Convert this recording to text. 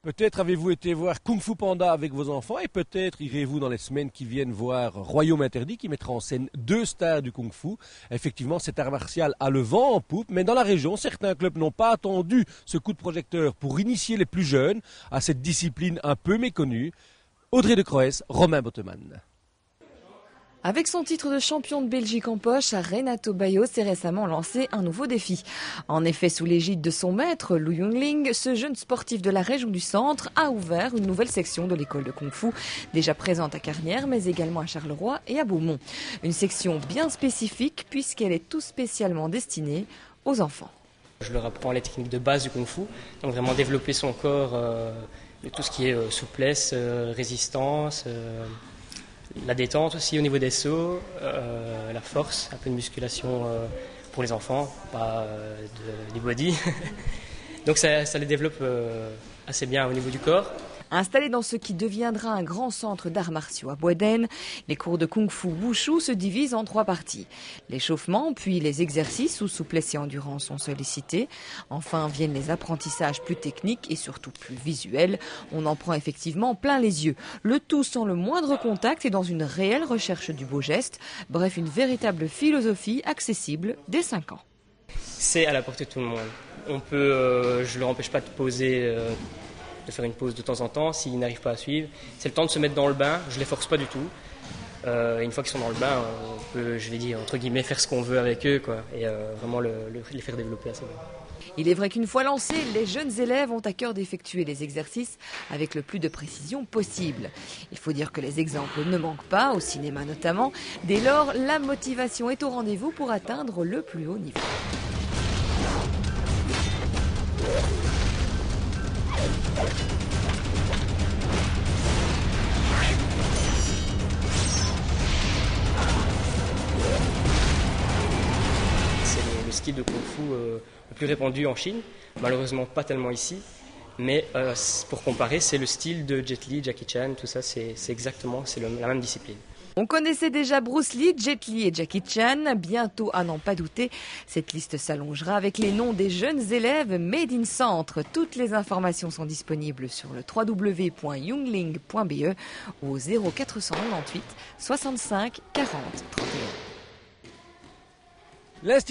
Peut-être avez-vous été voir Kung Fu Panda avec vos enfants et peut-être irez-vous dans les semaines qui viennent voir Royaume Interdit qui mettra en scène 2 stars du Kung Fu. Effectivement, cet art martial a le vent en poupe, mais dans la région, certains clubs n'ont pas attendu ce coup de projecteur pour initier les plus jeunes à cette discipline un peu méconnue. Audrey de Croès, Romain Bottemann. Avec son titre de champion de Belgique en poche, Renato Bayo s'est récemment lancé un nouveau défi. En effet, sous l'égide de son maître, Lu Yongling, ce jeune sportif de la région du Centre a ouvert une nouvelle section de l'école de Kung Fu, déjà présente à Carnières, mais également à Charleroi et à Beaumont. Une section bien spécifique puisqu'elle est tout spécialement destinée aux enfants. Je leur apprends les techniques de base du Kung Fu, donc vraiment développer son corps, tout ce qui est souplesse, résistance, la détente aussi au niveau des sauts, la force, un peu de musculation pour les enfants, pas du body. Donc ça les développe assez bien au niveau du corps. Installé dans ce qui deviendra un grand centre d'arts martiaux à Boisden, les cours de Kung Fu Wushu se divisent en 3 parties. L'échauffement, puis les exercices où souplesse et endurance sont sollicités. Enfin viennent les apprentissages plus techniques et surtout plus visuels. On en prend effectivement plein les yeux. Le tout sans le moindre contact et dans une réelle recherche du beau geste. Bref, une véritable philosophie accessible dès 5 ans. C'est à la portée de tout le monde. On peut, je ne leur empêche pas de poser... de faire une pause de temps en temps s'ils n'arrivent pas à suivre. C'est le temps de se mettre dans le bain, je ne les force pas du tout. Une fois qu'ils sont dans le bain, on peut, je vais dire, entre guillemets, faire ce qu'on veut avec eux, quoi, et vraiment les faire développer assez bien. Il est vrai qu'une fois lancés, les jeunes élèves ont à cœur d'effectuer les exercices avec le plus de précision possible. Il faut dire que les exemples ne manquent pas, au cinéma notamment. Dès lors, la motivation est au rendez-vous pour atteindre le plus haut niveau. C'est le style de Kung Fu le plus répandu en Chine, malheureusement pas tellement ici, mais pour comparer, c'est le style de Jet Li, Jackie Chan, tout ça, c'est la même discipline. On connaissait déjà Bruce Lee, Jet Li et Jackie Chan. Bientôt, à n'en pas douter, cette liste s'allongera avec les noms des jeunes élèves Made in Centre. Toutes les informations sont disponibles sur le www.yongling.be au 0498 65 40 31.